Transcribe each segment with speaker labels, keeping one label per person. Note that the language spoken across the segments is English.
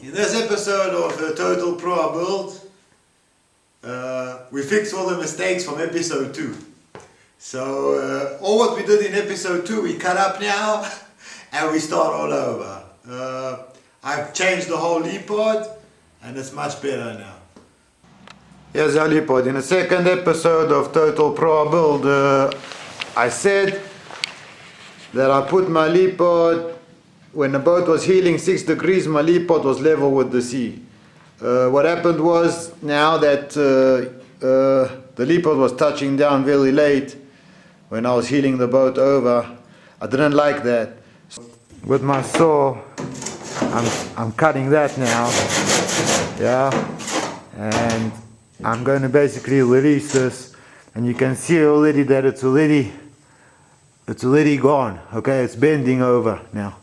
Speaker 1: In this episode of Total Proa Build, we fixed all the mistakes from episode 2. So all what we did in episode 2 we cut up now and we start all over. I've changed the whole leepod and it's much better now. Here's our leepod. In the second episode of Total Proa Build, I said that I put my leepod, when the boat was heeling 6 degrees, my leepod was level with the sea. What happened was, now that the leepod was touching down very late when I was heeling the boat over, I didn't like that. With my saw, I'm cutting that now, yeah, and I'm going to basically release this, and you can see already that it's already gone. Okay, it's bending over now.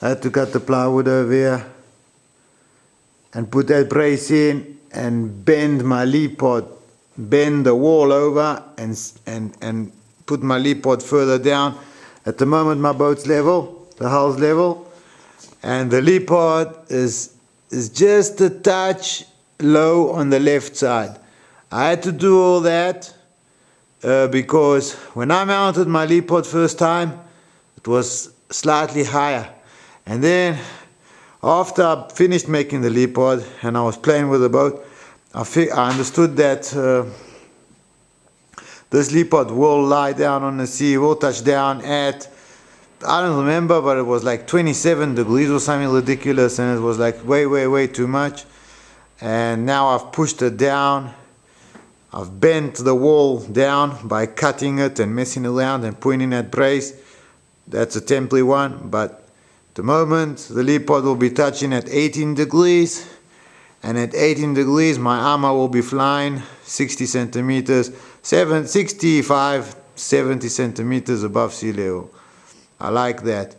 Speaker 1: I had to cut the plywood over here and put that brace in and bend my leepod, bend the wall over and put my leepod further down. At the moment my boat's level, the hull's level, and the leepod is just a touch low on the left side. I had to do all that because when I mounted my leepod first time, it was slightly higher. And then after I finished making the leepod and I was playing with the boat, I understood that this leepod will lie down on the sea, will touch down at, I don't remember, but it was like 27 degrees or something ridiculous, and it was like way too much. And now I've pushed it down. I've bent the wall down by cutting it and messing around and putting in that brace. That's a temporary one, but at the moment the leepod will be touching at 18 degrees, and at 18 degrees my armor will be flying 60 centimeters, 65, 70 centimeters above sea level. I like that.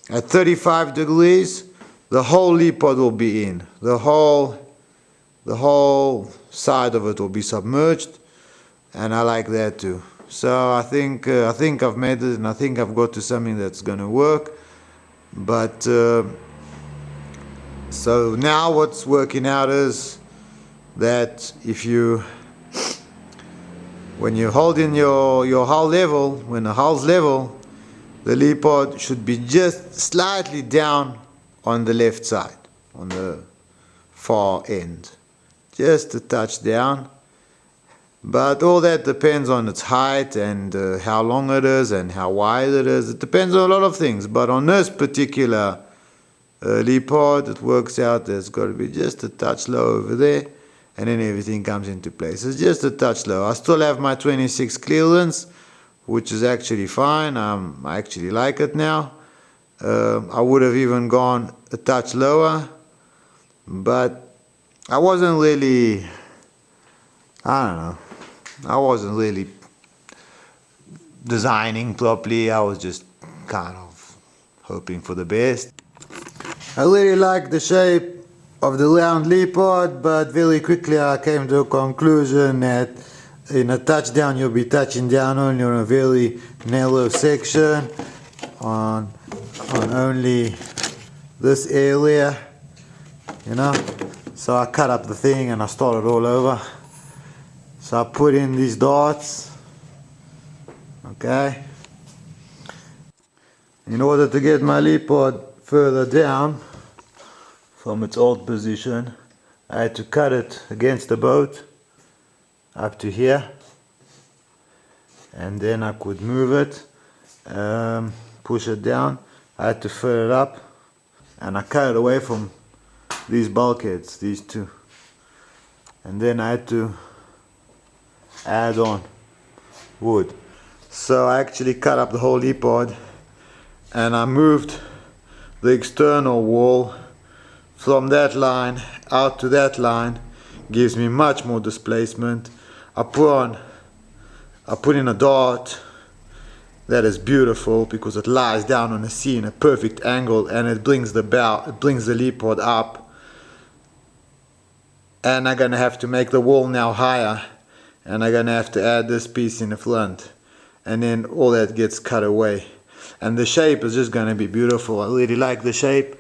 Speaker 1: At 35 degrees the whole leepod will be in. The whole side of it will be submerged, and I like that too. So I think I've made it, and I think I've got to something that's gonna work. But so now what's working out is that when you're holding your hull level, when the hull's level, the leepod should be just slightly down on the left side, on the far end, just a touch down. But all that depends on its height and how long it is and how wide it is. It depends on a lot of things, but on this particular leepod, it works out that it's got to be just a touch low over there, and then everything comes into place. It's just a touch low. I still have my 26 clearance, which is actually fine. I actually like it now. I would have even gone a touch lower, but I wasn't really, I don't know, I wasn't really designing properly. I was just kind of hoping for the best. I really like the shape of the round leepod, but very quickly I came to a conclusion that in a touchdown you'll be touching down only on a very narrow section, on only this area, you know. So I cut up the thing and I started all over. So I put in these darts, okay. In order to get my leepod further down from its old position, I had to cut it against the boat up to here, and then I could move it, push it down. I had to fill it up, and I cut it away from these bulkheads, these two, and then I had to add on wood. So I actually cut up the whole leepod, and I moved the external wall from that line out to that line. Gives me much more displacement. I put in a dart that is beautiful because it lies down on the sea in a perfect angle, and it brings the leepod up. And I'm gonna have to make the wall now higher, and I'm gonna have to add this piece in the front, and then all that gets cut away, and the shape is just gonna be beautiful. I really like the shape.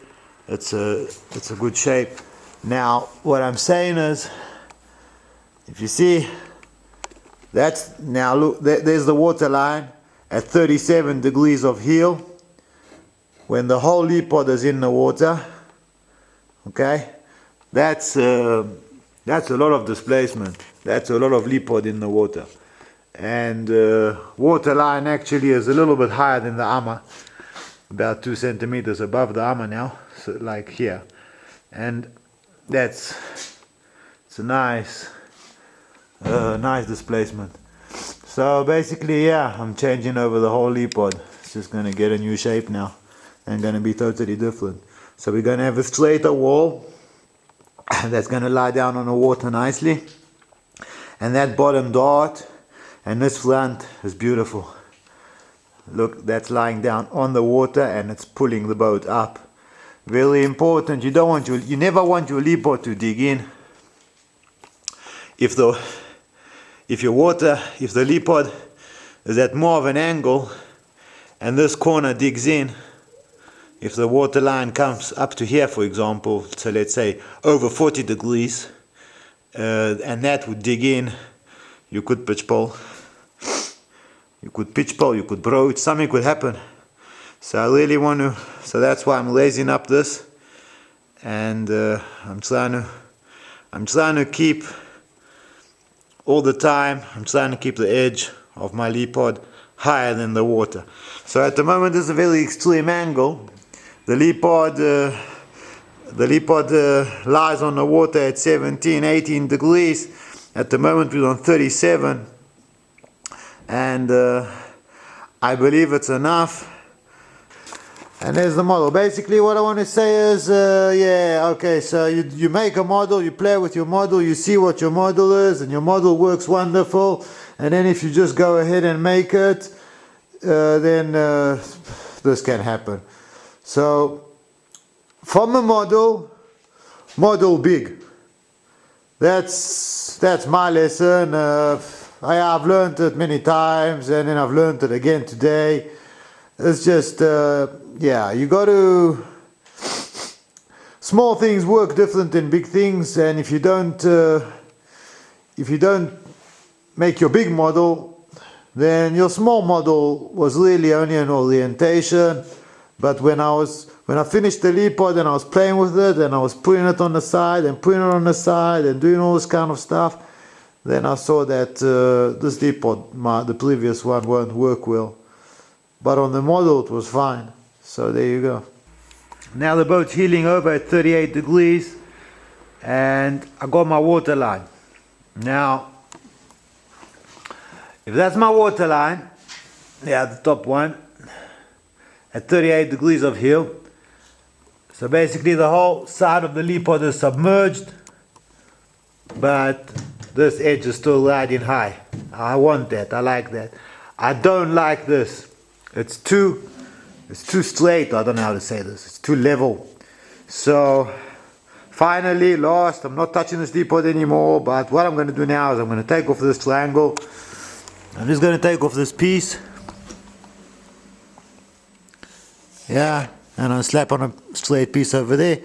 Speaker 1: it's a good shape. Now what I'm saying is, if you see, that's now look, there's the water line at 37 degrees of heel when the whole leapod is in the water. Okay, that's a lot of displacement. That's a lot of leapod in the water. And water line actually is a little bit higher than the armor, about 2 centimeters above the armor now, so like here. And it's a nice displacement. So basically, yeah, I'm changing over the whole leapod. It's just going to get a new shape now and going to be totally different. So we're going to have a straighter wall that's going to lie down on the water nicely, and that bottom dart and this front is beautiful. Look, that's lying down on the water and it's pulling the boat up. Very important. You never want your leapod to dig in. If the leapod is at more of an angle and this corner digs in, if the water line comes up to here, for example, so let's say over 40 degrees, and that would dig in, you could pitch pole. You could broach, something could happen. So I really want to, so that's why I'm raising up this, and I'm trying to keep all the time, I'm trying to keep the edge of my leapod higher than the water. So at the moment this is a very extreme angle. The leapod lies on the water at 17, 18 degrees. At the moment we're on 37. And I believe it's enough. And there's the model. Basically what I want to say is, yeah, okay, so you make a model, you play with your model, you see what your model is, and your model works wonderful. And then if you just go ahead and make it, then this can happen. So from a model big. That's my lesson. I've learned it many times, and then I've learned it again today. It's just, yeah, you got to, small things work different than big things, and if you don't make your big model, then your small model was really only an orientation. But when I finished the leapod and I was playing with it and I was putting it on the side and putting it on the side and doing all this kind of stuff, then I saw that this leapod, the previous one, won't work well. But on the model it was fine. So there you go. Now the boat's heeling over at 38 degrees and I got my water line. Now, if that's my water line, yeah, the top one, at 38 degrees of heel. So basically the whole side of the leapod is submerged, but this edge is still riding high. I want that, I like that. I don't like this. It's too straight, I don't know how to say this, it's too level. So finally, last, I'm not touching this leapod anymore, but what I'm going to do now is I'm going to take off this triangle. I'm just going to take off this piece. Yeah, and I'll slap on a straight piece over there,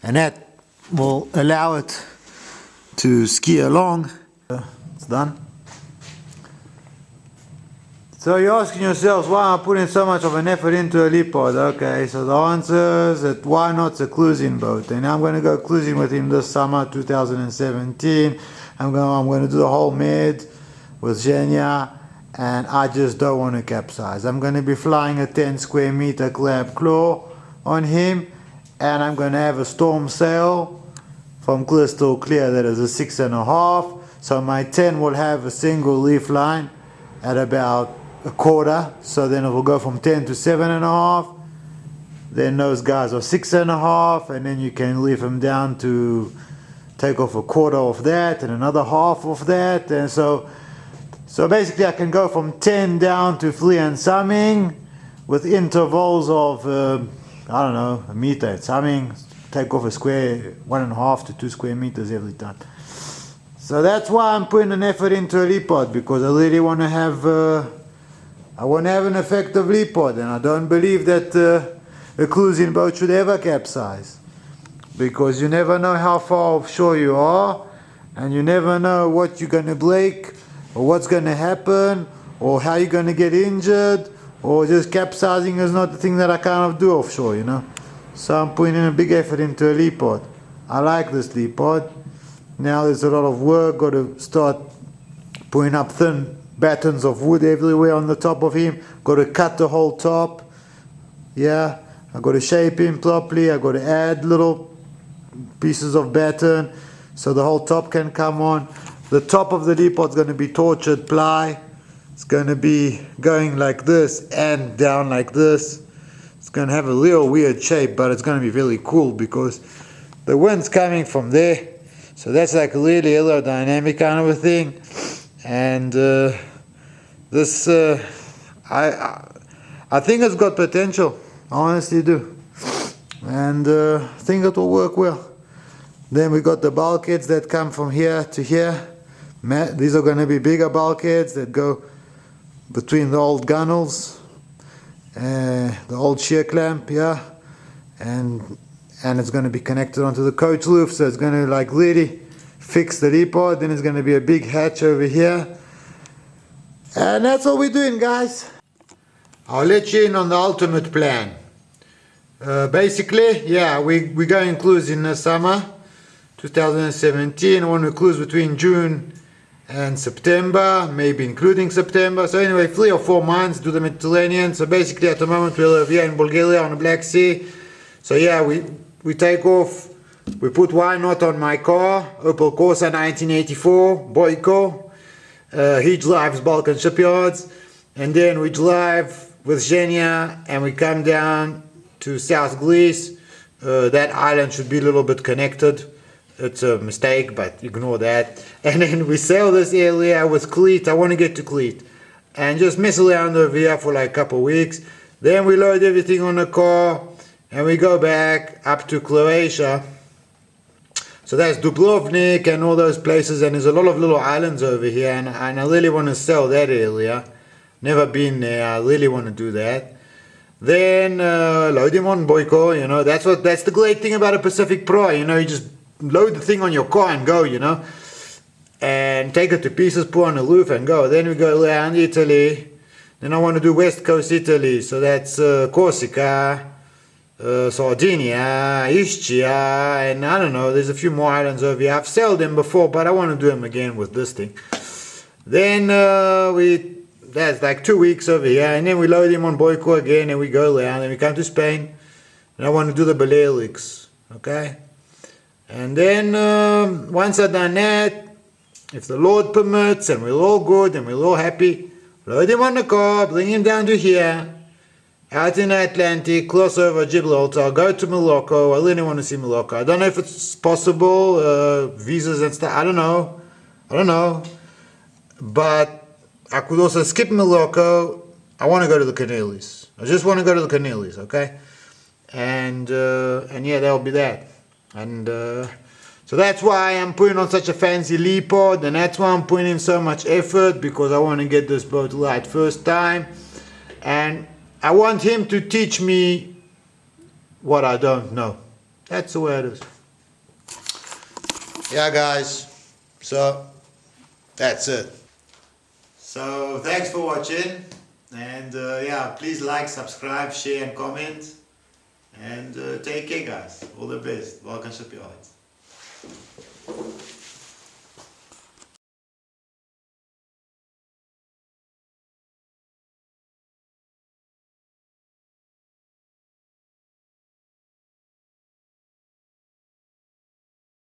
Speaker 1: and that will allow it to ski along. It's done. So you're asking yourselves, why am I putting so much of an effort into a leapod? Okay, so the answer is that why not a cruising boat? And I'm going to go cruising with him this summer, 2017. I'm going to do the whole med with Zhenya. And I just don't want to capsize. I'm going to be flying a 10 square meter Crab Claw on him, and I'm going to have a storm sail from crystal clear that is a 6.5. So my 10 will have a single reef line at about a quarter, so then it will go from 10 to 7.5. Then those guys are 6.5, and then you can leave them down to take off a quarter of that and another half of that, and so basically I can go from 10 down to 3 and something with intervals of, I don't know, a meter and something. Take off a square, 1.5 to 2 square meters every time. So that's why I'm putting an effort into a leapod, because I really want to have, an effective leapod, and I don't believe that a cruising boat should ever capsize. because you never know how far offshore you are, and you never know what you're going to break, or what's going to happen, or how you're going to get injured, or just capsizing is not the thing that I kind of do offshore, you know. So I'm putting in a big effort into a leepod. I like this leepod. Now there's a lot of work, got to start putting up thin battens of wood everywhere on the top of him, got to cut the whole top, yeah, I got to shape him properly, I got to add little pieces of batten so the whole top can come on. The top of the leepod's going to be tortured ply. It's going to be going like this and down like this. It's going to have a real weird shape, but it's going to be really cool because the wind's coming from there, so that's like really aerodynamic kind of a thing. And this I think it's got potential, I honestly do, and I think it will work well. Then we got the bulkheads that come from here to here. These are going to be bigger bulkheads that go between the old gunnels, the old shear clamp, yeah, and it's going to be connected onto the coach roof, so it's going to like really fix the leepod. Then it's going to be a big hatch over here, and that's all we're doing, guys. I'll let you in on the ultimate plan. Basically, yeah, we're going cruise in the summer 2017. I want to cruise between June and September, maybe including September. So anyway, 3 or 4 months, do the Mediterranean. So basically at the moment we're here in Bulgaria on the Black Sea. So yeah, we take off, we put why not on my car, Opel Corsa 1984, Boyko. He drives Balkan ShipYards, and then we drive with Zhenya and we come down to South Greece. That island should be a little bit connected. It's a mistake, but ignore that. And then we sail this area with Crete. I want to get to Crete and just mess around over here for like a couple of weeks. Then we load everything on the car and we go back up to Croatia. So that's Dubrovnik and all those places, and there's a lot of little islands over here, and I really want to sell that area. Never been there, I really want to do that. Then load him on Boyko, you know, that's the great thing about a Pacific Proa, you know, you just load the thing on your car and go, you know, and take it to pieces, put on the roof and go. Then we go around Italy. Then I want to do West Coast Italy, so that's Corsica, Sardinia, Ischia, and I don't know, there's a few more islands over here. I've sailed them before, but I want to do them again with this thing. Then that's like 2 weeks over here, and then we load him on Boyko again, and we go around, and we come to Spain, and I want to do the Balearics, okay? And then once I've done that, if the Lord permits, and we're all good, and we're all happy, load him on the car, bring him down to here, out in the Atlantic, cross over Gibraltar, go to Morocco. I really want to see Morocco. I don't know if it's possible, visas and stuff, I don't know, but I could also skip Morocco. I want to go to the Canaries. I just want to go to the Canaries, okay? And yeah, that'll be that. And so that's why I'm putting on such a fancy leepod, and that's why I'm putting in so much effort, because I want to get this boat right first time, and I want him to teach me what I don't know. That's the way it is. Yeah, guys, so that's it. So thanks for watching, and yeah, please like, subscribe, share and comment, and take care, guys. All the best. Balkan ShipYards.